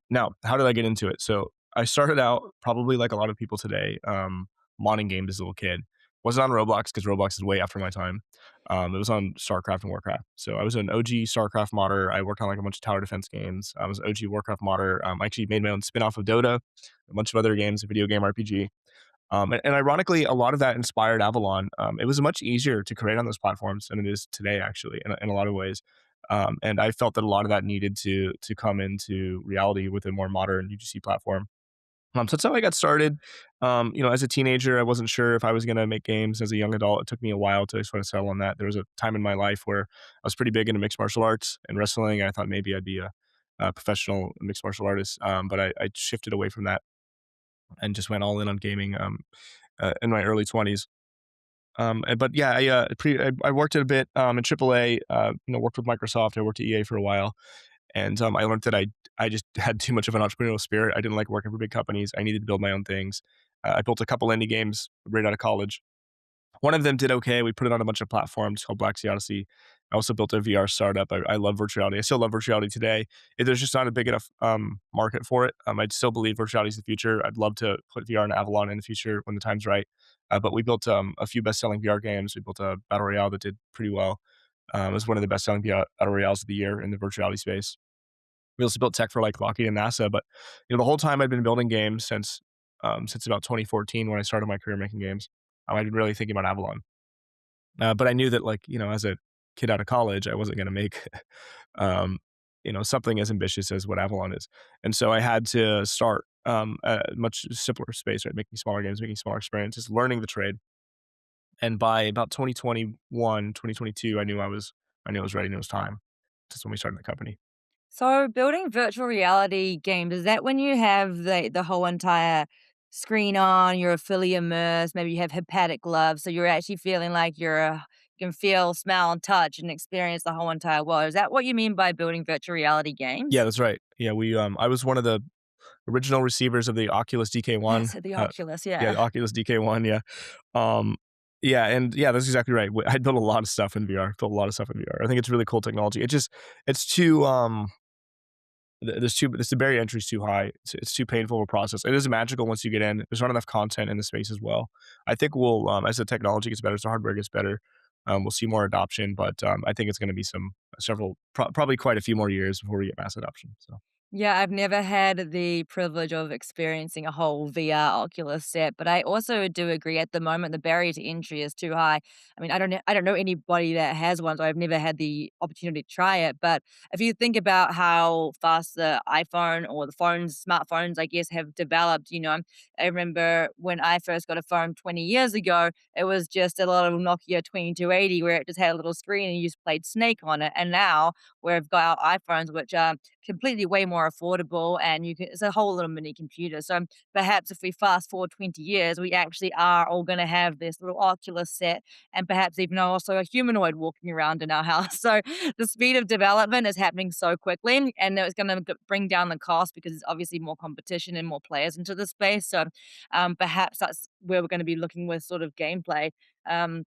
Now, how did I get into it? So I started out probably like a lot of people today, modding games as a little kid. Wasn't on Roblox because Roblox is way after my time. It was on StarCraft and Warcraft. So I was an OG StarCraft modder. I worked on like a bunch of tower defense games. I was an OG Warcraft modder. I actually made my own spin-off of Dota, a bunch of other games, a video game RPG. And ironically, a lot of that inspired Avalon. It was much easier to create on those platforms than it is today, actually, in a lot of ways. And I felt that a lot of that needed to come into reality with a more modern UGC platform. So that's how I got started. As a teenager, I wasn't sure if I was going to make games. As a young adult, it took me a while to sort of settle on that. There was a time in my life where I was pretty big into mixed martial arts and wrestling. I thought maybe I'd be a professional mixed martial artist, but I shifted away from that and just went all in on gaming in my early 20s. But yeah, I worked it a bit in AAA. Worked with Microsoft. I worked at EA for a while, and I learned that I just had too much of an entrepreneurial spirit. I didn't like working for big companies. I needed to build my own things. I built a couple indie games right out of college. One of them did okay. We put it on a bunch of platforms called Black Sea Odyssey. I also built a VR startup. I love virtuality. I still love virtuality today. There's just not a big enough market for it. I still believe virtuality is the future. I'd love to put VR and Avalon in the future when the time's right. But we built a few best-selling VR games. We built a battle royale that did pretty well. It was one of the best-selling battle royales of the year in the virtuality space. We also built tech for like Lockheed and NASA. But the whole time I'd been building games since about 2014 when I started my career making games. I'd been really thinking about Avalon. But I knew that, like, as a kid out of college, I wasn't going to make, um, something as ambitious as what Avalon is. And so I had to start at a much simpler space, right? Making smaller games, making smaller experiences, learning the trade. And by about 2021, 2022, I knew I was ready and it was time. That's when we started the company. So building virtual reality games, is that when you have the whole entire screen on, you're fully immersed, maybe you have hepatic gloves, so you're actually feeling like you can feel, smell, and touch and experience the whole entire world. Is that what you mean by building virtual reality Yeah, games? that's right. Yeah, I was one of the original receivers of the Oculus DK1. Yes, the Uh, Oculus, yeah, yeah. the Oculus DK1. Yeah. Um, yeah, and yeah, that's exactly right. I built a lot of stuff in VR. Built a lot of stuff in VR. I think it's really cool technology. It's too the barrier entry is too high. It's too painful of a process. It is magical once you get in. There's not enough content in the space as well. I think we'll as the technology gets better, as the hardware gets better, we'll see more adoption. But I think it's going to be probably quite a few more years before we get mass adoption. So. Yeah, I've never had the privilege of experiencing a whole VR Oculus set, but I also do agree at the moment the barrier to entry is too high. I mean, I don't know anybody that has one, so I've never had the opportunity to try it. But if you think about how fast the iPhone or the smartphones, I guess, have developed, I remember when I first got a phone 20 years ago, it was just a little Nokia 2280 where it just had a little screen and you just played Snake on it. And now we've got our iPhones, which are completely way more affordable, and it's a whole little mini computer. So perhaps if we fast forward 20 years, we actually are all going to have this little Oculus set, and perhaps even also a humanoid walking around in our house. So the speed of development is happening so quickly, and it's going to bring down the cost because it's obviously more competition and more players into the space. So perhaps that's where we're going to be looking with sort of gameplay. Um,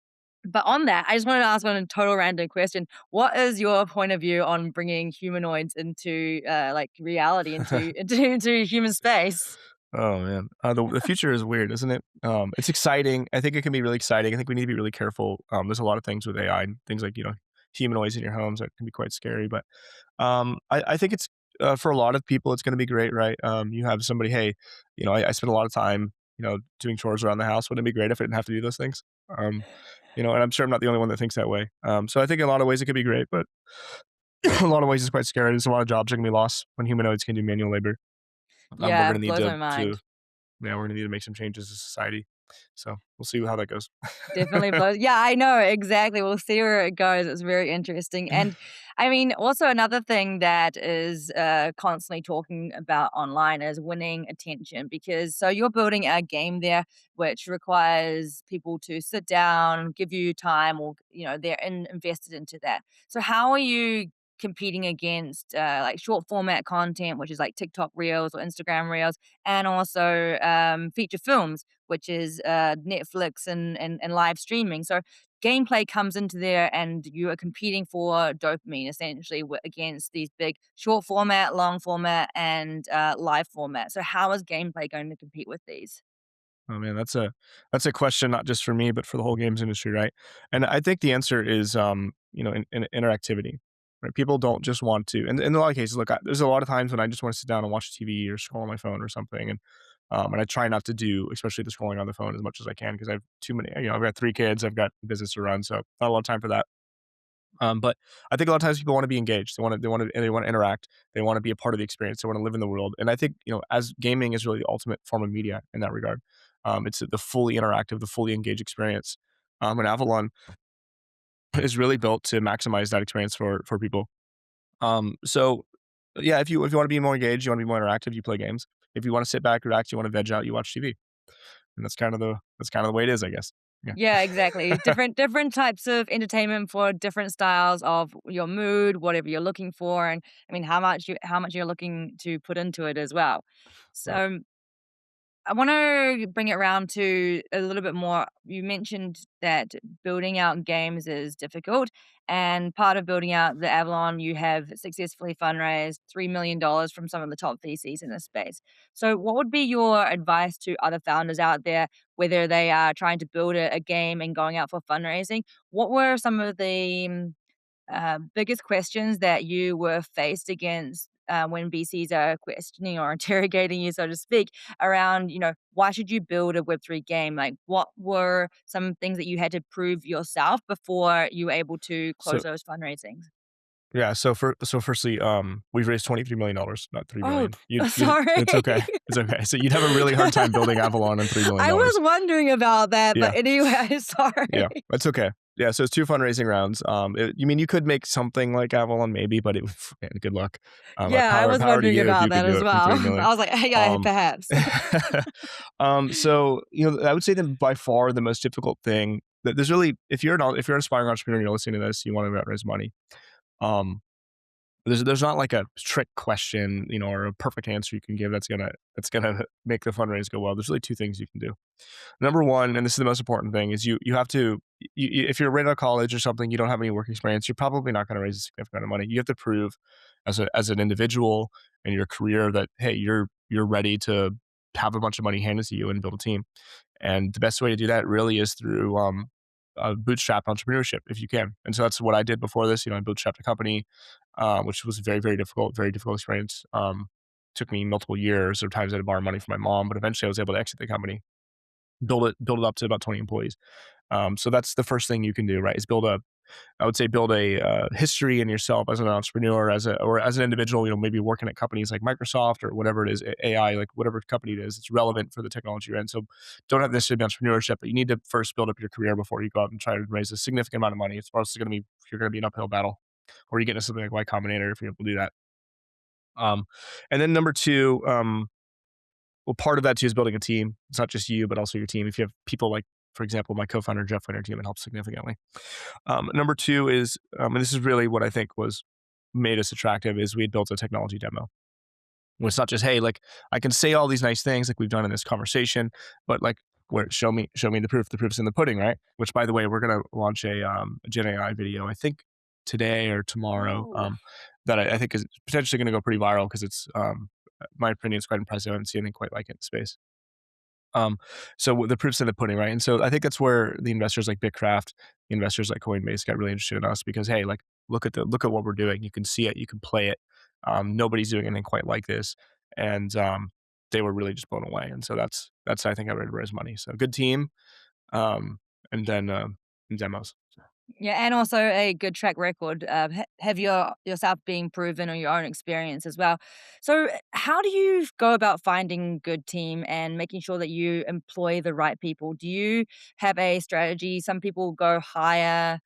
but on that, I just wanted to ask one total random question. What is your point of view on bringing humanoids into, like, reality, into human space? Oh man, the future is weird, isn't it? It's exciting. I think it can be really exciting. I think we need to be really careful. There's a lot of things with AI, and things like humanoids in your homes that can be quite scary. But I think it's for a lot of people, it's going to be great, right? You have somebody, hey, I spend a lot of time, doing chores around the house. Wouldn't it be great if I didn't have to do those things? And I'm sure I'm not the only one that thinks that way. So I think in a lot of ways it could be great, but a lot of ways it's quite scary. There's a lot of jobs that can be lost when humanoids can do manual labor. We're Yeah, gonna need blows my to mind. yeah, we're gonna need to make some changes as society. So we'll see how that goes. Definitely blows, yeah, I know, exactly, we'll see where it goes, it's very interesting, and, I mean, also another thing that is, constantly talking about online is winning attention because so you're building a game there which requires people to sit down, give you time or, they're invested into that. So how are you competing against, like, short format content, which is like TikTok Reels or Instagram Reels, and also, feature films, which is Netflix and live streaming. So gameplay comes into there, and you are competing for dopamine essentially against these big short format, long format, and live format. So how is gameplay going to compete with these? Oh man, that's a question not just for me, but for the whole games industry, right? And I think the answer is, in interactivity, right? People don't just want to, and in a lot of cases, look, there's a lot of times when I just want to sit down and watch TV or scroll on my phone or something, and I try not to do, especially the scrolling on the phone as much as I can because I have too many. I've got 3 kids, I've got a business to run, so not a lot of time for that. But I think a lot of times people want to be engaged. They want to interact. They want to be a part of the experience. They want to live in the world. And I think as gaming is really the ultimate form of media in that regard. It's the fully interactive, the fully engaged experience. And Avalon is really built to maximize that experience for people. So yeah, if you want to be more engaged, you want to be more interactive, you play games. If you want to sit back, relax, you want to veg out, you watch TV. And that's kind of the way it is, I guess. Yeah. Yeah, exactly. Different types of entertainment for different styles of your mood, whatever you're looking for, and I mean how much you're looking to put into it as well. Right. So I want to bring it around to a little bit more. You mentioned that building out games is difficult, and part of building out the Avalon, you have successfully fundraised $3 million from some of the top VCs in this space. So, what would be your advice to other founders out there, whether they are trying to build a game and going out for fundraising? What were some of the biggest questions that you were faced against when VCs are questioning or interrogating you, so to speak, around, why should you build a Web3 game? Like, what were some things that you had to prove yourself before you were able to close So those fundraisings? yeah, so firstly, we've raised $23 million, not three Oh, million. You sorry. it's okay, it's okay. So you'd have a really hard time building Avalon on $3 I million. was wondering about that, but Yeah, anyway, sorry. yeah, that's okay. Yeah, so it's 2 fundraising rounds. You mean you could make something like Avalon maybe, but man, good luck. Yeah, I was Power to wondering you if about you that could do as it from well. 3 million. I was like, yeah, Um, perhaps. so I would say that by far the most difficult thing that there's really, if you're an aspiring entrepreneur, and you're listening to this, you want to raise money. Um, there's not like a trick question, or a perfect answer you can give that's gonna make the fundraise go well. There's really 2 things you can do. Number 1, and this is the most important thing, is you have to if you're right out of college or something, you don't have any work experience, you're probably not gonna raise a significant amount of money. You have to prove as an individual in your career that, hey, you're ready to have a bunch of money handed to you and build a team. And the best way to do that really is through bootstrap entrepreneurship if you can. And so that's what I did before this. I bootstrapped a company, which was very difficult experience. Took me multiple years. There were times I had to borrow money from my mom, but eventually I was able to exit the company, build it up to about 20 employees. So that's the first thing you can do, right? Is I would say build a history in yourself as an entrepreneur, as an individual. Maybe working at companies like Microsoft or whatever it is, AI, like whatever company it is, it's relevant for the technology you're in. So don't have necessarily entrepreneurship, but you need to first build up your career before you go out and try to raise a significant amount of money. It's also going to be you're going to be an uphill battle, or you get into something like Y Combinator if you're able to do that. And then number 2, well, part of that too is building a team. It's not just you, but also your team. If you have people like, for example, my co-founder Jeff Butler team, it helps significantly. Number 2 is, and this is really what I think was made us attractive, is we had built a technology demo. It's not just, hey, like I can say all these nice things like we've done in this conversation, but like, show me the proof. The proof's in the pudding, right? Which, by the way, we're gonna launch a Gen AI video, I think today or tomorrow, Ooh. that I think is potentially going to go pretty viral because it's, my opinion, is quite impressive. I haven't seen anything quite like it in the space. Um, so the proof's in the pudding, right? And so I think that's where the investors like Bitcraft, the investors like Coinbase got really interested in us because, hey, like look at what we're doing. You can see it, you can play it. Nobody's doing anything quite like this, and they were really just blown away. And so that's I think how I raise money. So good team, um, and then demos. Yeah, and also a good track record. Have yourself being proven or your own experience as well. So, how do you go about finding good team and making sure that you employ the right people? Do you have a strategy? Some people go hire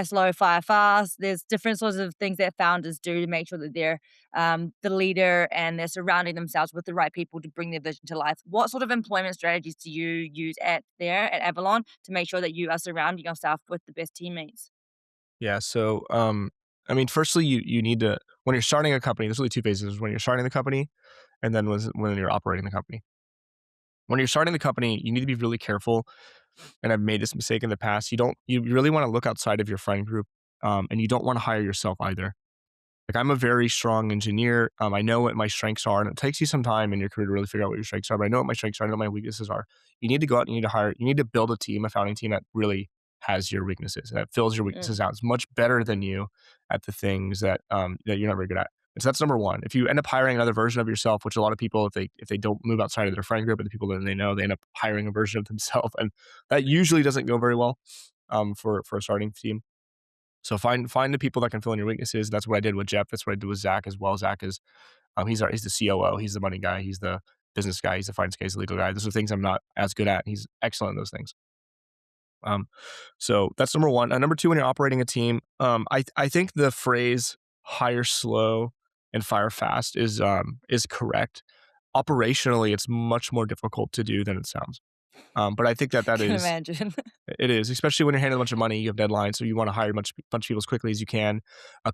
slow, fire fast. There's different sorts of things that founders do to make sure that they're the leader and they're surrounding themselves with the right people to bring their vision to life. What sort of employment strategies do you use at Avalon to make sure that you are surrounding yourself with the best teammates? Yeah. So, I mean, firstly, you need to when you're starting a company. There's really two phases: when you're starting the company, and then when you're operating the company. When you're starting the company, you need to be really careful. And I've made this mistake in the past. You really want to look outside of your friend group, and you don't want to hire yourself either. Like I'm a very strong engineer. I know what my strengths are, and it takes you some time in your career to really figure out what your strengths are. But I know what my strengths are. I know what my weaknesses are. You need to go out. And you need to hire. You need to build a team, a founding team that really has your weaknesses and that fills your Mm, weaknesses out. It's much better than you at the things that you're not very good at. And so that's number one. If you end up hiring another version of yourself, which a lot of people, if they don't move outside of their friend group and the people that they know, they end up hiring a version of themselves, and that usually doesn't go very well for a starting team. So find the people that can fill in your weaknesses. That's what I did with Jeff. That's what I did with Zach as well. Zach is he's the COO. He's the money guy. He's the business guy. He's the finance guy. He's the legal guy. Those are things I'm not as good at. He's excellent in those things. Um, so that's number one. Number two, when you're operating a team, I think the phrase hire slow and fire fast is correct. Operationally, it's much more difficult to do than it sounds. But I think that can is imagine. it is, especially when you're handling a bunch of money, you have deadlines, so you want to hire a bunch of people as quickly as you can.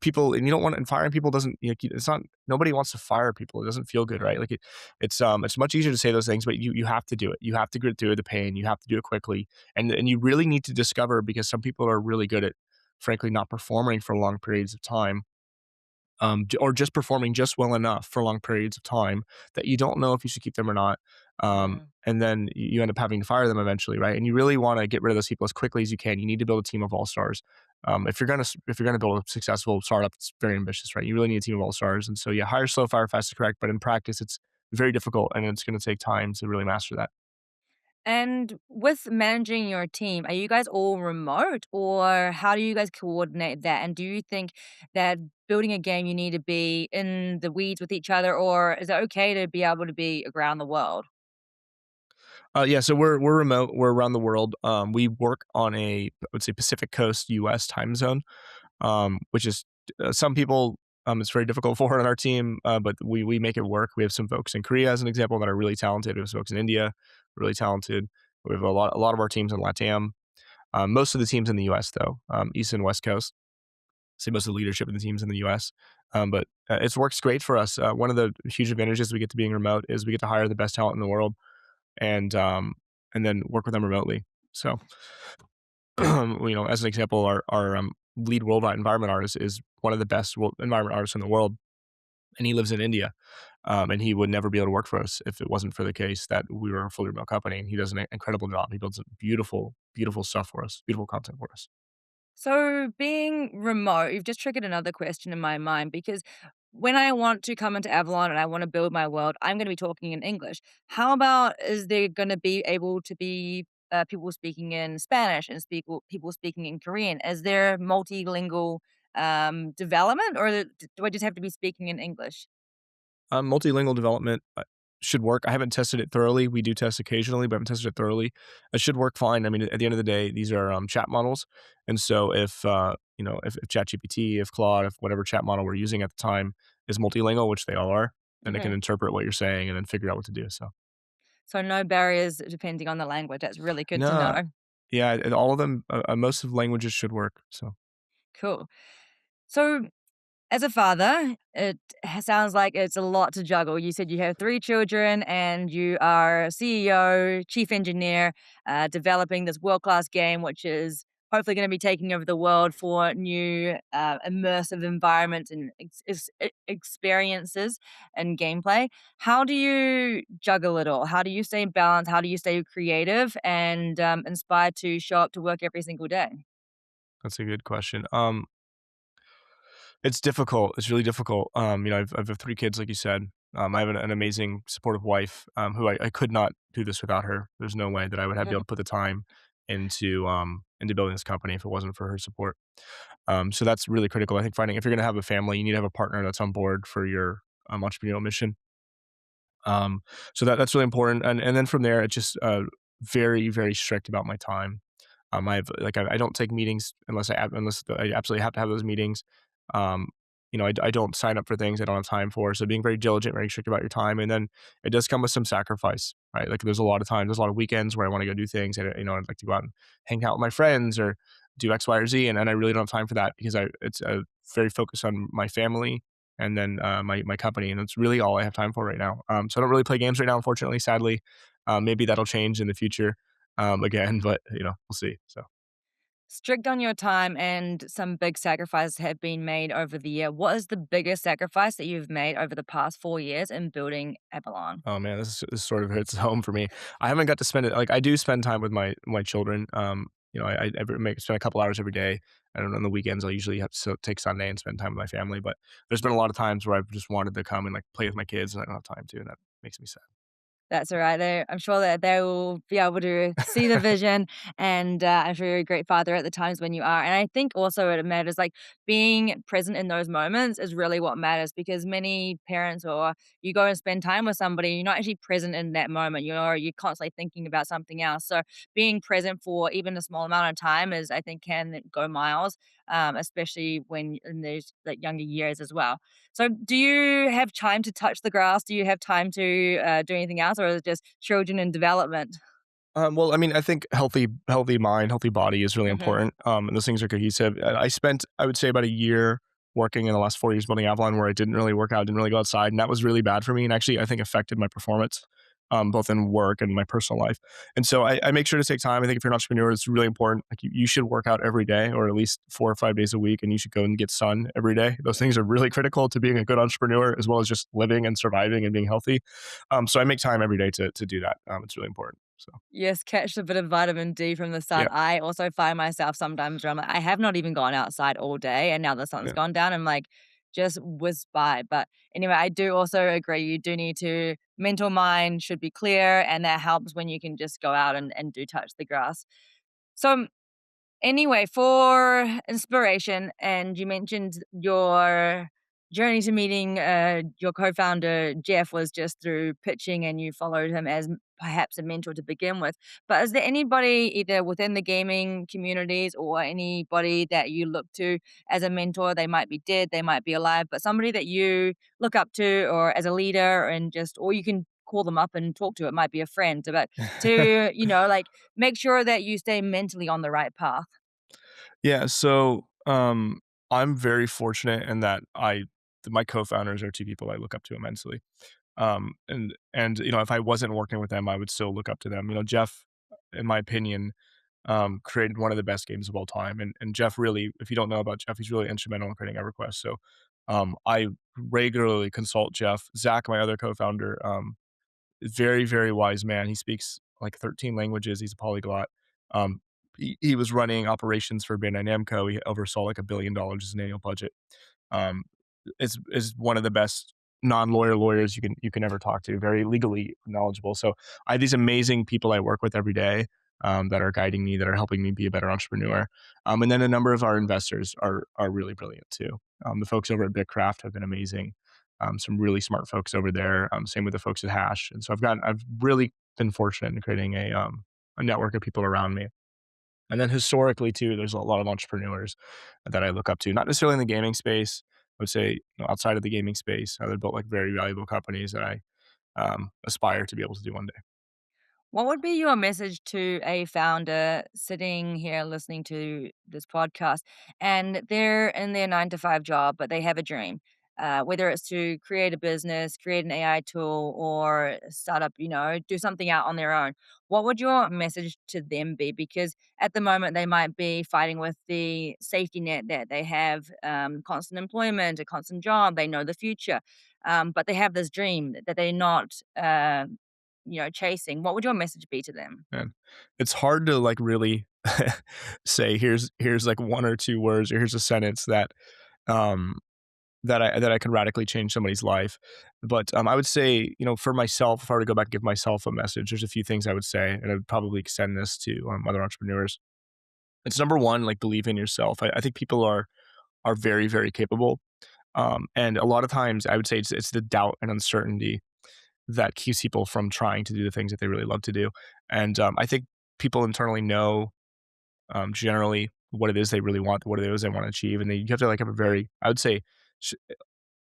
People, and you don't want, and firing people doesn't, it's not, nobody wants to fire people. It doesn't feel good, right? Like it's much easier to say those things, but you have to do it. You have to grit through the pain. You have to do it quickly, and you really need to discover because some people are really good at, frankly, not performing for long periods of time, or just performing just well enough for long periods of time that you don't know if you should keep them or not. Mm. And then you end up having to fire them eventually, right? And you really want to get rid of those people as quickly as you can. You need to build a team of all stars. If you're gonna build a successful startup, it's very ambitious, right? You really need a team of all stars. And so, yeah, hire slow, fire fast is correct, but in practice, it's very difficult, and it's going to take time to really master that. And with managing your team, are you guys all remote or how do you guys coordinate that? And do you think that building a game you need to be in the weeds with each other or is it okay to be able to be around the world? Yeah, so we're remote. We're around the world. We work on I would say Pacific Coast U.S. time zone, which is some people it's very difficult for on our team, but we make it work. We have some folks in Korea, as an example, that are really talented. We have some folks in India, really talented. We have a lot of our teams in LATAM. Most of the teams in the U.S. though, East and West Coast. Say most of the leadership in the teams in the U.S. But it works great for us. One of the huge advantages we get to being remote is we get to hire the best talent in the world, and um, and then work with them remotely. So, as an example, our lead worldwide environment artist is one of the best environment artists in the world, and he lives in India. And he would never be able to work for us if it wasn't for the case that we were a fully remote company. And he does an incredible job. He builds beautiful, beautiful stuff for us, beautiful content for us. So, being remote, you've just triggered another question in my mind because when I want to come into Avalon and I want to build my world, I'm going to be talking in English. How about is there going to be able to be people speaking in Spanish and people speaking in Korean? Is there multilingual development or do I just have to be speaking in English? Multilingual development should work. I haven't tested it thoroughly. We do test occasionally, but I haven't tested it thoroughly. It should work fine. I mean, at the end of the day, these are chat models, and so if ChatGPT, if Claude, if whatever chat model we're using at the time is multilingual, which they all are, then it can Hmm. interpret what you're saying and then figure out what to do. So So, no barriers depending on the language. That's really good to no, know. yeah, and all of them, most of the languages should work. So. Cool. So, as a father, it sounds like it's a lot to juggle. You said you have 3 children and you are CEO, chief engineer, developing this world-class game, which is hopefully gonna be taking over the world for new, immersive environments and experiences and gameplay. How do you juggle it all? How do you stay balanced? How do you stay creative and, inspired to show up to work every single day? That's a good question. It's difficult. It's really difficult. I've 3 kids, like you said. I have an amazing supportive wife, who I could not do this without her. There's no way that I would have be able to put the time into building this company if it wasn't for her support. So that's really critical. I think finding if you're going to have a family, you need to have a partner that's on board for your entrepreneurial mission. Um, so that's really important. And then from there, it's just very very strict about my time. I don't take meetings unless I absolutely have to have those meetings. Um, I don't sign up for things I don't have time for. So being very diligent, very strict about your time, and then it does come with some sacrifice, right? Like there's a lot of weekends where I want to go do things, and I'd like to go out and hang out with my friends or do X, Y, or Z, and I really don't have time for that because it's very focused on my family and then my company, and that's really all I have time for right now. So I don't really play games right now, unfortunately, sadly. Maybe that'll change in the future again, but we'll see. So, Strict on your time and some big sacrifices have been made over the year. What is the biggest sacrifice that you've made over the past 4 years in building Avalon? oh man, this sort of hits home for me. I haven't got to spend it like I do spend time with my children. Spend a couple hours every day. I don't know on the weekends. I'll usually have to take Sunday and spend time with my family. But there's been a lot of times where I've just wanted to come and like play with my kids, and I don't have time to, and that makes me sad. That's all right. I'm sure that they will be able to see the vision, and I'm sure you're a great father at the times when you are. And I think also it matters, like being present in those moments is really what matters because many parents, or you go and spend time with somebody, you're not actually present in that moment. You're constantly thinking about something else. So being present for even a small amount of time is, I think, can go miles, especially when in those like younger years as well. So, do you have time to touch the grass? Do you have time to do anything else, or is it just children in development? Well, I mean, I think healthy mind, healthy body is really Hmm. important. And those things are cohesive. I spent, I would say, about a year working in the last 4 years building Avalon, where I didn't really work out, didn't really go outside, and that was really bad for me. And actually, I think affected my performance, both in work and my personal life. And so I make sure to take time. I think if you're an entrepreneur, it's really important. Like you should work out every day, or at least 4 or 5 days a week, and you should go and get sun every day. Those things are really critical to being a good entrepreneur, as well as just living and surviving and being healthy. So I make time every day to do that. It's really important. So. Yes, catch a bit of vitamin D from the sun. Yeah, I also find myself sometimes where I'm like, I have not even gone outside all day, and now the sun's yeah. gone down. I'm like, just whiz by. But anyway, I do also agree. You do need to mental mind should be clear, and that helps when you can just go out and do touch the grass. So anyway, for inspiration, and you mentioned your journey to meeting your co-founder Jeff was just through pitching, and you followed him as perhaps a mentor to begin with. But is there anybody either within the gaming communities or anybody that you look to as a mentor? They might be dead, they might be alive, but somebody that you look up to, or as a leader, and just or you can call them up and talk to. It might be a friend, but to like make sure that you stay mentally on the right path. Yeah, so, I'm very fortunate in that my co-founders are 2 people I look up to immensely. And if I wasn't working with them, I would still look up to them. Jeff, in my opinion, created one of the best games of all time, and Jeff really if you don't know about Jeff, he's really instrumental in creating EverQuest. So, I regularly consult Jeff. Zach, my other co-founder, very, very wise man. He speaks like 13 languages. He's a polyglot. He was running operations for Bandai Namco. He oversaw like $1 billion as an annual budget. Um, is one of the best non-lawyer lawyers you can ever talk to. Very legally knowledgeable. So I have these amazing people I work with every day that are guiding me, that are helping me be a better entrepreneur. And then a number of our investors are really brilliant too. The folks over at Bitcraft have been amazing. Some really smart folks over there. Same with the folks at Hash. And so I've really been fortunate in creating a network of people around me. And then historically too, there's a lot of entrepreneurs that I look up to, not necessarily in the gaming space. I would say outside of the gaming space, they built like very valuable companies that I aspire to be able to do one day. What would be your message to a founder sitting here listening to this podcast and they're in their 9 to 5 job, but they have a dream? Whether it's to create a business, create an AI tool, or start up, do something out on their own. What would your message to them be? Because at the moment, they might be fighting with the safety net that they have constant employment, a constant job, they know the future, but they have this dream that they're not. Chasing, what would your message be to them? And it's hard to like really say here's like one or two words or here's a sentence that um that I could radically change somebody's life. But I would say, for myself, if I were to go back and give myself a message, there's a few things I would say, and I would probably extend this to other entrepreneurs. It's number one, like believe in yourself. I think people are very, very capable. And a lot of times I would say it's the doubt and uncertainty that keeps people from trying to do the things that they really love to do. And I think people internally know generally what it is they really want, what it is they want to achieve. And you have to like have a very, I would say, sh-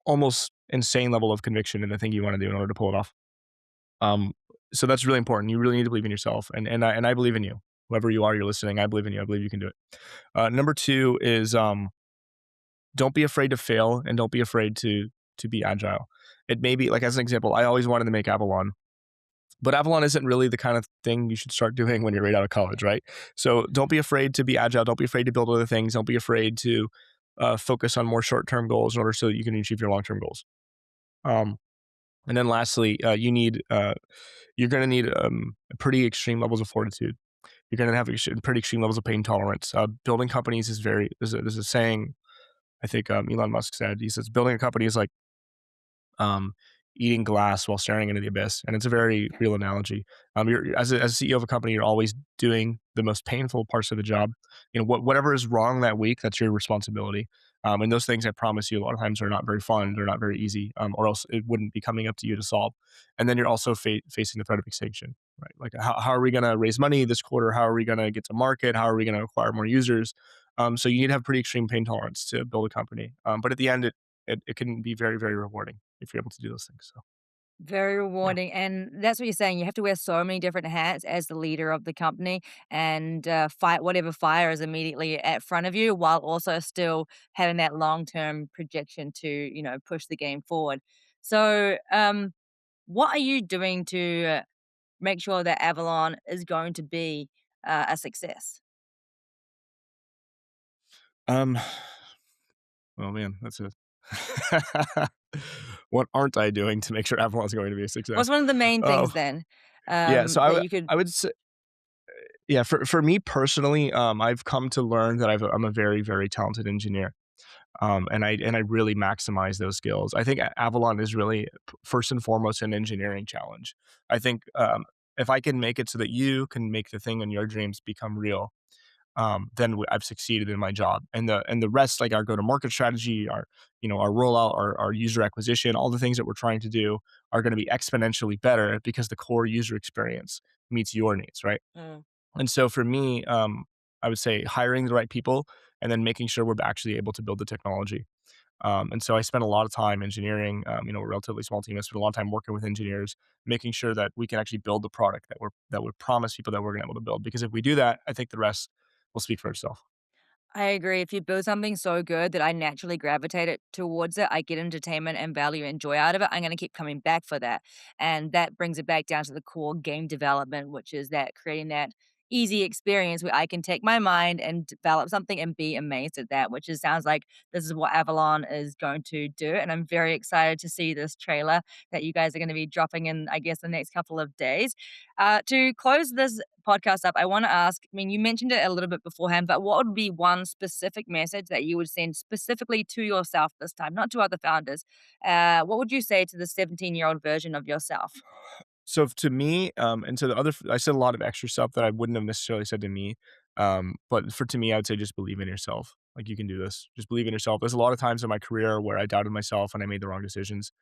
almost insane level of conviction in the thing you want to do in order to pull it off. Um, so that's really important. You really need to believe in yourself. And I believe in you. Whoever you are, you're listening. I believe in you. I believe you can do it. Number two is don't be afraid to fail and don't be afraid to be agile. It may be like as an example, I always wanted to make Avalon, but Avalon isn't really the kind of thing you should start doing when you're right out of college, right? So don't be afraid to be agile. Don't be afraid to build other things. Don't be afraid to focus on more short term goals in order so that you can achieve your long term goals. Um, and then lastly, you're going to need pretty extreme levels of fortitude. You're going to have pretty extreme levels of pain tolerance. Building companies is very. There's a saying I think Elon Musk said. He says building a company is like um, eating glass while staring into the abyss, and it's a very real analogy. You're as a CEO of a company, you're always doing the most painful parts of the job. Whatever is wrong that week, that's your responsibility. And those things, I promise you, a lot of times are not very fun. They're not very easy, or else it wouldn't be coming up to you to solve. And then you're also facing the threat of extinction, right? Like how are we going to raise money this quarter? How are we going to get to market? How are we going to acquire more users? So you need to have pretty extreme pain tolerance to build a company. But at the end, it can be very, very rewarding if you're able to do those things. So Very yeah. rewarding, and that's what you're saying, you have to wear so many different hats as the leader of the company and, fight whatever fire is immediately at front of you, while also still having that long-term projection to, push the game forward. So, what are you doing to make sure that Avalon is going to be, a success? Um. Oh man, that's a. What aren't I doing to make sure Avalon's going to be a What's success? one of the main things Oh then, yeah. So that you could I would say yeah. For me personally, I've come to learn that I'm a very very talented engineer. And I really maximize those skills. I think Avalon is really first and foremost an engineering challenge. I think if I can make it so that you can make the thing in your dreams become real, then I've succeeded in my job. And the rest, like our go to market strategy, our rollout, our user acquisition, all the things that we're trying to do are going to be exponentially better because the core user experience meets your needs, right? mm. And so for me, I would say hiring the right people and then making sure we're actually able to build the technology. And so I spent a lot of time engineering. A relatively small team. I spent a lot of time working with engineers, making sure that we can actually build the product that would promise people that we're going to be able to build. Because if we do that, I think the rest will speak for itself. I agree. If you build something so good that I naturally gravitate it towards it, I get entertainment and value and joy out of it, I'm gonna keep coming back for that. And that brings it back down to the core game development, which is that creating that easy experience where I can take my mind and develop something and be amazed at that, which is sounds like this is what Avalon is going to do. And I'm very excited to see this trailer that you guys are going to be dropping in, I guess, the next couple of days. To close this podcast up, I want to ask, I mean, you mentioned it a little bit beforehand, but what would be one specific message that you would send specifically to yourself this time, not to other founders? What would you say to the 17-year-old version of yourself? So to me, and to the other, I said a lot of extra stuff that I wouldn't have necessarily said to me. But for to me, I would say just believe in yourself. Like you can do this. Just believe in yourself. There's a lot of times in my career where I doubted myself and I made the wrong decisions.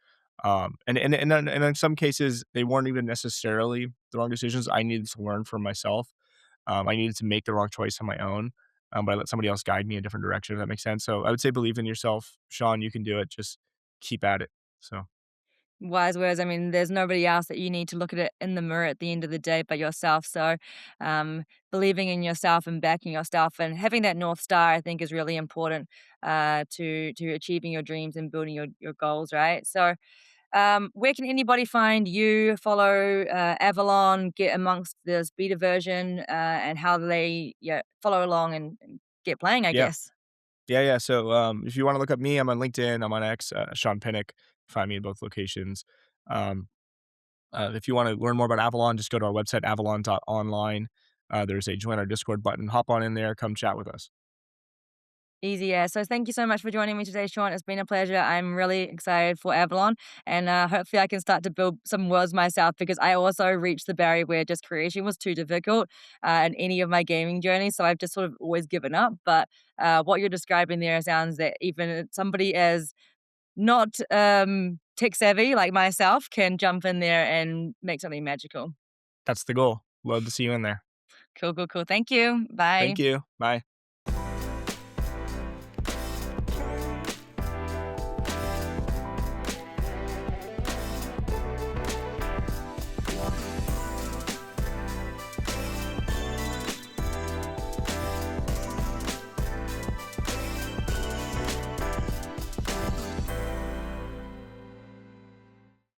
And in some cases, they weren't even necessarily the wrong decisions. I needed to learn from myself. I needed to make the wrong choice on my own. But I let somebody else guide me a different direction. If that makes sense. So I would say believe in yourself, Sean. You can do it. Just keep at it. So Wise words. I mean, there's nobody else that you need to look at it in the mirror at the end of the day but yourself. So, believing in yourself and backing yourself and having that North Star, I think, is really important to achieving your dreams and building your goals, right? So, where can anybody find you, follow Avalon, get amongst this beta version, and how do they follow along and get playing, I yeah. guess? Yeah. So, if you wanna look up me, I'm on LinkedIn, I'm on X, Sean Pinnock. Find me in both locations. Um, if you wanna learn more about Avalon, just go to our website, avalon.online. There's a join our Discord button. Hop on in there, come chat with us. Easy, yeah. So thank you so much for joining me today, Sean. It's been a pleasure. I'm really excited for Avalon, and hopefully I can start to build some worlds myself because I also reached the barrier where just creation was too difficult in any of my gaming journey. So I've just sort of always given up. But what you're describing there sounds that even somebody as not tech savvy like myself can jump in there and make something magical. That's the goal. Love to see you in there. Cool, cool, cool. Thank you. Bye. Thank you. Bye.